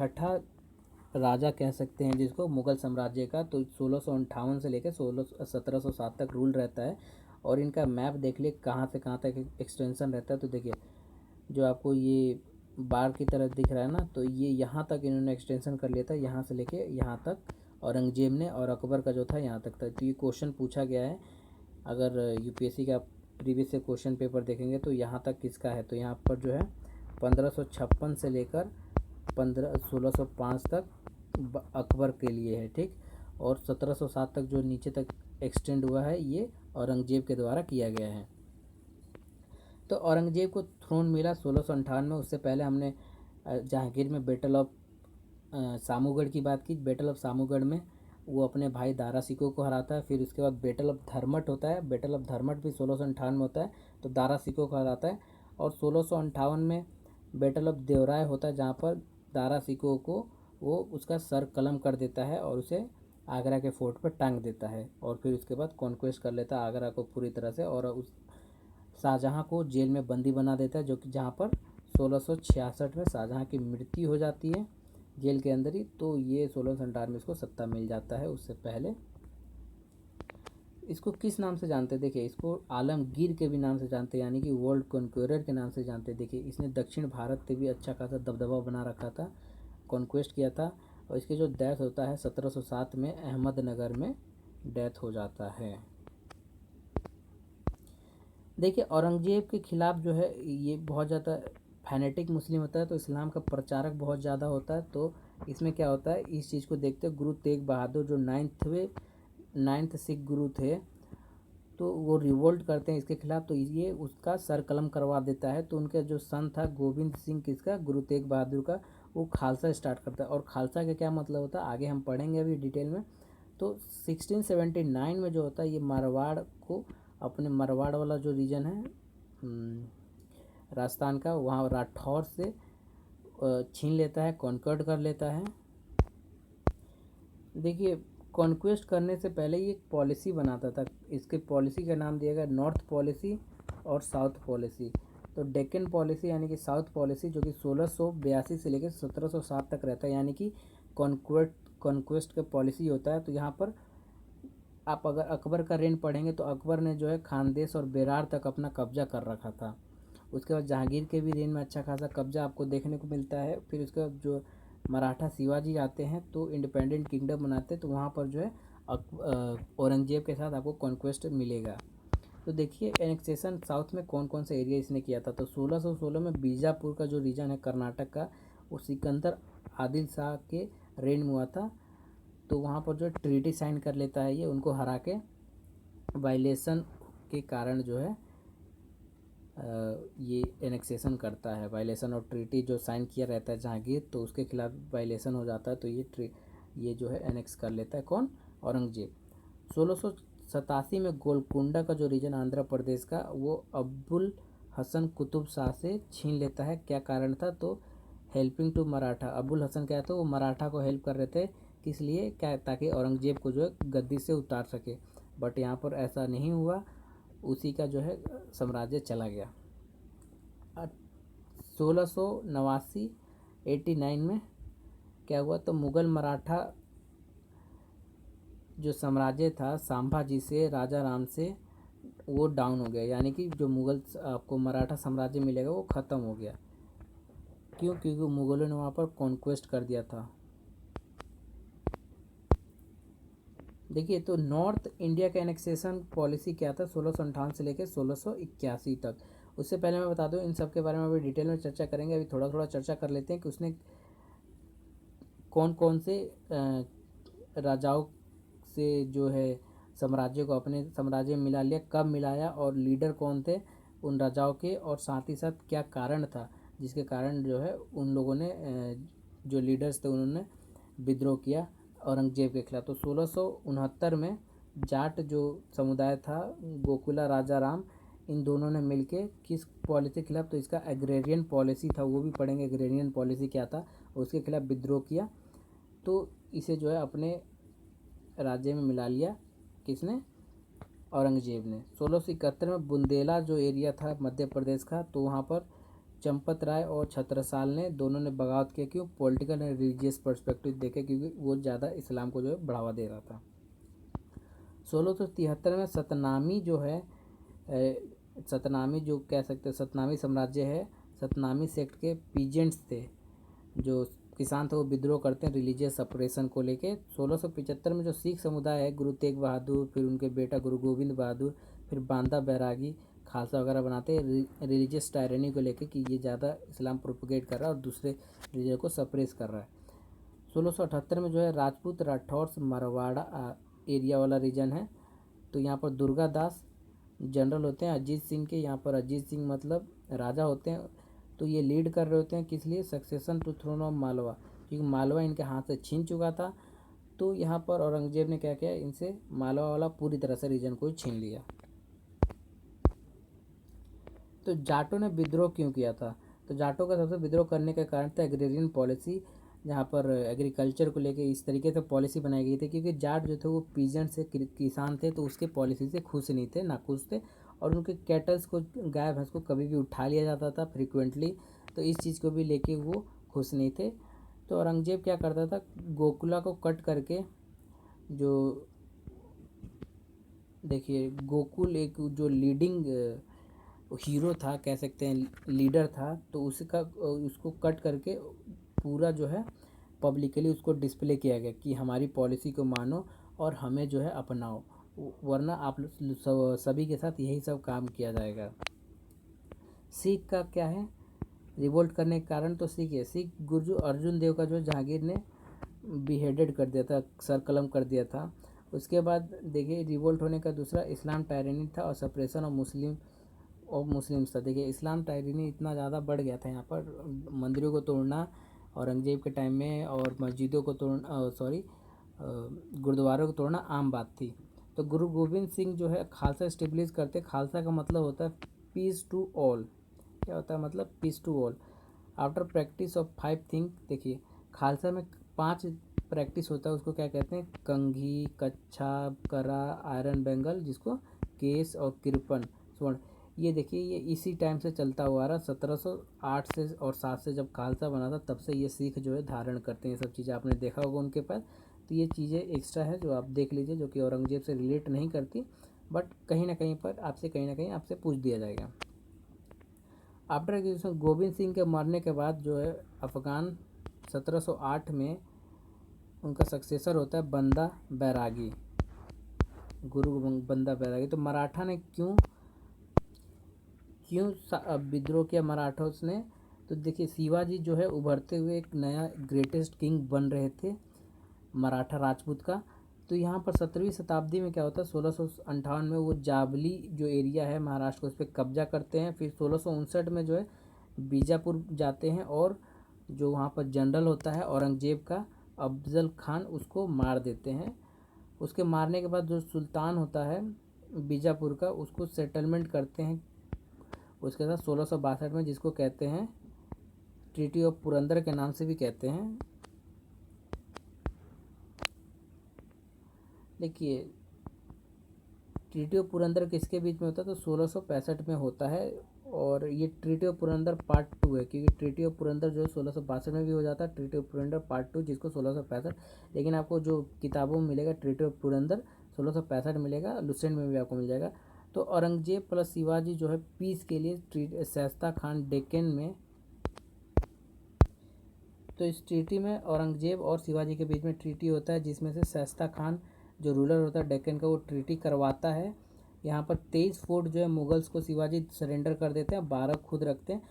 छठा राजा कह सकते हैं जिसको मुगल साम्राज्य का। तो 1658 से लेकर 1707 तक रूल रहता है। और इनका मैप देख लिए कहाँ से कहाँ तक एक्सटेंशन रहता है। तो देखिए जो आपको ये बार की तरह दिख रहा है ना, तो ये यहाँ तक इन्होंने एक्सटेंशन कर लिया था, यहाँ से लेके यहाँ तक औरंगजेब ने, और अकबर का जो था यहाँ तक था। तो ये क्वेश्चन पूछा गया है, अगर यूपीएससी का प्रीवियस से क्वेश्चन पेपर देखेंगे तो यहाँ तक किसका है। तो यहाँ पर जो है 1556 से लेकर 1605 तक अकबर के लिए है, ठीक। और 1707 तक जो नीचे तक एक्सटेंड हुआ है ये औरंगजेब के द्वारा किया गया है। तो औरंगजेब को थ्रोन मिला 1658 में। उससे पहले हमने जहांगीर में बैटल ऑफ सामूगढ़ की बात की। बैटल ऑफ सामूगढ़ में वो अपने भाई दारा सिकोह को हराता है। फिर उसके बाद बैटल ऑफ धर्मट होता है। बैटल ऑफ धर्मट भी 1658 में होता है, तो दारा सिकोह को हराता है। और 1658 में बैटल ऑफ देवराय होता है, जहाँ पर दारा सिकोह को वो उसका सर कलम कर देता है और उसे आगरा के फोर्ट पर टांग देता है। और फिर उसके बाद कॉन्क्वेस्ट कर लेता है आगरा को पूरी तरह से, और उस शाहजहाँ को जेल में बंदी बना देता है, जो कि जहाँ पर 1666 में शाहजहाँ की मृत्यु हो जाती है जेल के अंदर ही। तो ये 1657 में इसको सत्ता मिल जाता है। उससे पहले इसको किस नाम से जानते हैं, देखिए इसको आलमगीर के भी नाम से जानते हैं, यानी कि वर्ल्ड कॉन्क्वेरर के नाम से जानते हैं। देखिए इसने दक्षिण भारत पे भी अच्छा खासा दबदबा बना रखा था, कॉन्क्वेस्ट किया था। और इसके जो डेथ होता है 1707 में अहमदनगर में डेथ हो जाता है। देखिए औरंगजेब के खिलाफ जो है ये बहुत ज़्यादा फैनेटिक मुस्लिम होता है, तो इस्लाम का प्रचारक बहुत ज़्यादा होता है। तो इसमें क्या होता है, इस चीज़ को देखते हुए गुरु तेग बहादुर जो नाइन्थ सिख गुरु थे, तो वो रिवोल्ट करते हैं इसके खिलाफ। तो ये उसका सर कलम करवा देता है। तो उनका जो सन था गोविंद सिंह, किसका, गुरु तेग बहादुर का, वो खालसा स्टार्ट करता है। और खालसा का क्या मतलब होता है आगे हम पढ़ेंगे अभी डिटेल में। तो 1679 में जो होता है ये मारवाड़ को, अपने मारवाड़ वाला जो रीजन है राजस्थान का, वहाँ राठौर से छीन लेता है, कॉन्कर्ड कर लेता है। देखिए कॉन्क्वेस्ट करने से पहले ये एक पॉलिसी बनाता था। इसके पॉलिसी का नाम दिया गया नॉर्थ पॉलिसी और साउथ पॉलिसी। तो डेक्कन पॉलिसी यानी कि साउथ पॉलिसी, जो कि 1682 से लेकर 1707 तक रहता है, यानी कि कॉन्क्वेस्ट का पॉलिसी होता है। तो यहाँ पर आप अगर अकबर का रेन पढ़ेंगे तो अकबर ने जो है खानदेश और बेरार तक अपना कब्जा कर रखा था। उसके बाद जहांगीर के भी रेन में अच्छा खासा कब्जा आपको देखने को मिलता है। फिर उसके बाद जो मराठा शिवाजी आते हैं तो इंडिपेंडेंट किंगडम बनाते हैं, तो वहाँ पर जो है औरंगजेब के साथ आपको कॉन्क्वेस्ट मिलेगा। तो देखिए एनेक्सेशन साउथ में कौन कौन से एरिया इसने किया था। तो 1616 में बीजापुर का जो रीजन है कर्नाटक का, वो सिकंदर आदिल शाह के रेन में हुआ था। तो वहाँ पर जो ट्रीटी साइन कर लेता है ये, उनको हरा के। वायलेशन के कारण जो है ये एनेक्सेशन करता है। वायलेशन और ट्रीटी जो साइन किया रहता है जहांगीर, तो उसके खिलाफ वायलेशन हो जाता है, तो ये जो है एनेक्स कर लेता है कौन, औरंगजेब। 1687 में गोलकुंडा का जो रीजन आंध्र प्रदेश का, वो अब्बुल हसन कुतुब शाह से छीन लेता है। क्या कारण था, तो हेल्पिंग टू मराठा। अब्बुल हसन क्या था, वो मराठा को हेल्प कर रहे थे, किस लिए, क्या, ताकि औरंगजेब को जो है गद्दी से उतार सके। बट यहाँ पर ऐसा नहीं हुआ, उसी का जो है साम्राज्य चला गया। 1689 89 में क्या हुआ, तो मुगल मराठा जो साम्राज्य था संभाजी से, राजा राम से, वो डाउन हो गया। यानी कि जो मुगल आपको मराठा साम्राज्य मिलेगा वो ख़त्म हो गया। क्यों, क्योंकि मुगलों ने वहाँ पर कॉन्क्वेस्ट कर दिया था। देखिए तो नॉर्थ इंडिया का एनेक्सेशन पॉलिसी क्या था 1658 से लेकर 1681 तक। उससे पहले मैं बता दूं इन सब के बारे में अभी डिटेल में चर्चा करेंगे। अभी थोड़ा थोड़ा चर्चा कर लेते हैं कि उसने कौन कौन से राजाओं से जो है साम्राज्य को अपने साम्राज्य में मिला लिया, कब मिलाया, और लीडर कौन थे उन राजाओं के, और साथ ही साथ क्या कारण था जिसके कारण जो है उन लोगों ने जो लीडर्स थे उन्होंने विद्रोह किया औरंगजेब के खिलाफ। तो 1669 में जाट जो समुदाय था, गोकुला राजा राम, इन दोनों ने मिलके किस पॉलिसी के खिलाफ, तो इसका एग्रेरियन पॉलिसी था, वो भी पढ़ेंगे एग्रेरियन पॉलिसी क्या था, उसके खिलाफ विद्रोह किया। तो इसे जो है अपने राज्य में मिला लिया, किसने, औरंगजेब ने। 1671 में बुंदेला जो एरिया था मध्य प्रदेश का, तो वहाँ पर चंपत राय और छत्रसाल ने दोनों ने बगावत किया। क्यों? पॉलिटिकल एंड रिलीजियस पर्सपेक्टिव देखे, क्योंकि वो ज़्यादा इस्लाम को जो है बढ़ावा दे रहा था। 1673 में सतनामी जो है सतनामी जो कह सकते हैं सतनामी साम्राज्य है, सतनामी सेक्ट के पीजेंट्स थे जो किसान थे, वो विद्रोह करते हैं रिलीजियस सेपरेशन को लेके। 1675 में जो सिख समुदाय है, गुरु तेग बहादुर, फिर उनके बेटा गुरु गोविंद बहादुर, फिर बांदा बैरागी, खालसा वगैरह बनाते हैं रिलीजियस टायरनी को लेके कि ये ज़्यादा इस्लाम प्रोपोगेट कर रहा है और दूसरे रिलीजन को सप्रेस कर रहा है। 1678 में जो है राजपूत राठौर मरवाड़ा एरिया वाला रीजन है, तो यहाँ पर दुर्गा दास जनरल होते हैं अजीत सिंह के। यहाँ पर अजीत सिंह मतलब राजा होते हैं, तो ये लीड कर रहे होते हैं किस लिए? Succession to throne of Malwa, क्योंकि मालवा इनके हाथ से छीन चुका था। तो यहाँ पर औरंगजेब ने क्या किया, इनसे मालवा वाला पूरी तरह से रीजन को छीन लिया। तो जाटों ने विद्रोह क्यों किया था? तो जाटों का सबसे विद्रोह करने का कारण था एग्रेरियन पॉलिसी, जहाँ पर एग्रीकल्चर को लेके इस तरीके से पॉलिसी बनाई गई थी, क्योंकि जाट जो थे वो पीजेंट से किसान थे, तो उसके पॉलिसी से खुश नहीं थे, नाखुश थे, और उनके कैटल्स को, गाय भैंस को कभी भी उठा लिया जाता था फ्रिक्वेंटली, तो इस चीज़ को भी लेके वो खुश नहीं थे। तो औरंगजेब क्या करता था, गोकुला को कट करके, जो देखिए गोकुल एक जो लीडिंग हीरो था कह सकते हैं, लीडर था, तो उसको कट करके पूरा जो है पब्लिकली उसको डिस्प्ले किया गया कि हमारी पॉलिसी को मानो और हमें जो है अपनाओ, वरना आप सभी के साथ यही सब काम किया जाएगा। सिख का क्या है रिवोल्ट करने के कारण? तो सिख गुरु अर्जुन देव का जो जहांगीर ने बिहेडेड कर दिया था, सर कलम कर दिया था। उसके बाद देखिए रिवोल्ट होने का दूसरा इस्लाम टायरनी था और सप्रेशन ऑफ मुस्लिम्स था। देखिए इस्लाम टायरनी इतना ज़्यादा बढ़ गया था, यहाँ पर मंदिरों को तोड़ना औरंगजेब के टाइम में, और मस्जिदों को तोड़ना गुरुद्वारों को तोड़ना आम बात थी। तो गुरु गोविंद सिंह जो है खालसा इस्टेब्लिश करते। खालसा का मतलब होता है पीस टू ऑल। क्या होता है मतलब? Peace to all. After practice of 5 thing, देखिए खालसा में 5 प्रैक्टिस होता है, उसको क्या कहते हैं? कंघी, कच्छा, करा, आयरन बेंगल, जिसको केस और कृपन स्वर्ण। ये देखिए ये इसी टाइम से चलता हुआ रहा, 1708 से और 7 से जब खालसा बना था तब से ये सिख जो है धारण करते हैं। ये सब चीज़ें आपने देखा होगा उनके पास। तो ये चीज़ें एक्स्ट्रा है जो आप देख लीजिए, जो कि औरंगजेब से रिलेट नहीं करती, बट कहीं ना कहीं पर आपसे कहीं ना कहीं आपसे पूछ दिया जाएगा। आफ्टर एग्जीक्यूशन, गोविंद सिंह के मरने के बाद जो है अफगान 1708 में उनका सक्सेसर होता है बंदा बैरागी, गुरु बंदा बैरागी। तो मराठा ने क्यों विद्रोह किया मराठों ने? तो देखिए शिवाजी जो है उभरते हुए एक नया ग्रेटेस्ट किंग बन रहे थे मराठा राजपूत का। तो यहाँ पर 17वीं शताब्दी में क्या होता है, 1658 में वो जावली जो एरिया है महाराष्ट्र को, उस पर कब्जा करते हैं। फिर 1659 में जो है बीजापुर जाते हैं, और जो वहाँ पर जनरल होता है औरंगजेब का अफजल खान, उसको मार देते हैं। उसके मारने के बाद जो सुल्तान होता है बीजापुर का, उसको सेटलमेंट करते हैं उसके साथ 1662 में, जिसको कहते हैं ट्रीटी ऑफ पुरंदर के नाम से भी कहते हैं। देखिए ट्रीटी ऑफ पुरंदर किसके बीच में होता है? तो 1665 में होता है, और ये ट्रीटी ऑफ पुरंदर पार्ट 2 है, क्योंकि ट्रीटी ऑफ पुरंदर जो है 1662 में भी हो जाता है, ट्रीटी ऑफ पुरंदर पार्ट 2 जिसको 1665, लेकिन आपको जो किताबों में मिलेगा ट्रीटी ऑफ पुरंदर 1665 मिलेगा, लुसेंट में भी आपको मिल जाएगा। तो औरंगजेब प्लस शिवाजी जो है पीस के लिए शाइस्ता खान डेक्कन में, तो इस ट्रीटी में औरंगजेब और शिवाजी के बीच में ट्रीटी होता है, जिसमें से शाइस्ता खान जो रूलर होता है डेक्कन का, वो ट्रीटी करवाता है। यहाँ पर 23 फोर्ट जो है मुगल्स को शिवाजी सरेंडर कर देते हैं, 12 खुद रखते हैं।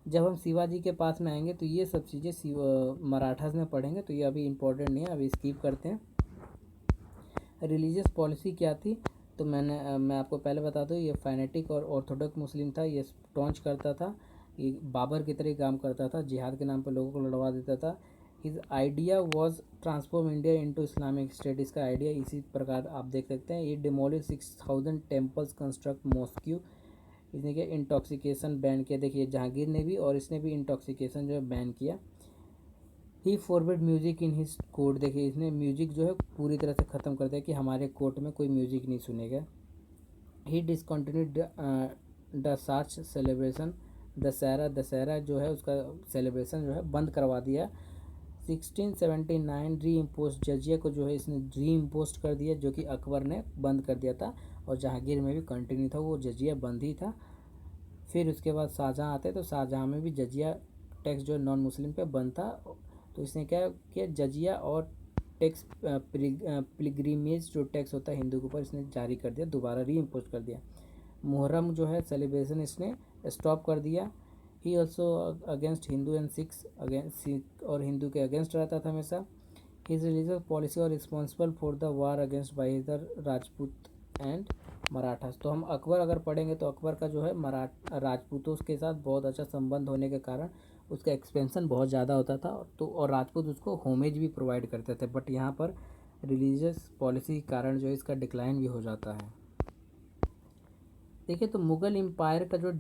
जब हम शिवाजी के पास में आएंगे तो ये सब चीज़ें मराठास में पढ़ेंगे, तो ये अभी इम्पोर्टेंट नहीं है, अभी स्किप करते हैं। रिलीजियस पॉलिसी क्या थी? तो मैं आपको पहले बता दूँ, ये फाइनेटिक और ऑर्थोडॉक्स मुस्लिम था, ये टॉन्च करता था, ये बाबर की तरह काम करता था, जिहाद के नाम पर लोगों को लड़वा देता था। His idea was transform India into Islamic state, इसका आइडिया इसी प्रकार आप देख सकते हैं। ये डिमोलिश 6000 टेम्पल्स, कंस्ट्रक्ट मॉस्क्यू। इसने क्या इंटॉक्सिकेशन बैन किया। देखिए जहांगीर ने भी और इसने भी इंटॉक्सिकेशन जो है बैन किया। He forbid music in his court, देखिए इसने म्यूजिक जो है पूरी तरह से ख़त्म कर दिया कि हमारे कोर्ट में कोई म्यूजिक नहीं सुनेगा। ही डिसकंटिन्यूड द सार्च सेलिब्रेशन, दशहरा जो है उसका सेलिब्रेशन जो है बंद करवा दिया। 1679 री इम्पोज जजिया को जो है इसने री इम्पोज कर दिया, जो कि अकबर ने बंद कर दिया था, और जहांगीर में भी कंटिन्यू था, वो जजिया बंद ही था। फिर उसके बाद शाहजहाँ आते तो शाहजहाँ में भी जजिया टैक्स जो नॉन मुस्लिम पे बंद था, तो इसने क्या किया, जजिया और टैक्स पिलग्रिमेज जो टैक्स होता है हिंदू के ऊपर, इसने जारी कर दिया, दोबारा री इम्पोज कर दिया। मुहर्रम जो है सेलिब्रेशन इसने स्टॉप कर दिया। He also against Hindu and Sikhs, against Sikh और हिंदू के अगेंस्ट रहता था हमेशा। हिज रिलीजियस पॉलिसी और responsible for the war against either Rajput and Marathas. तो हम अकबर अगर पढ़ेंगे तो अकबर का जो है राजपूतों के साथ बहुत अच्छा संबंध होने के कारण उसका एक्सपेंशन बहुत ज़्यादा होता था, तो और राजपूत उसको होमेज भी प्रोवाइड करते थे। बट यहाँ पर रिलीजियस पॉलिसी के कारण जो है इसका डिक्लाइन भी हो जाता है। देखिए तो मुग़ल एम्पायर का जो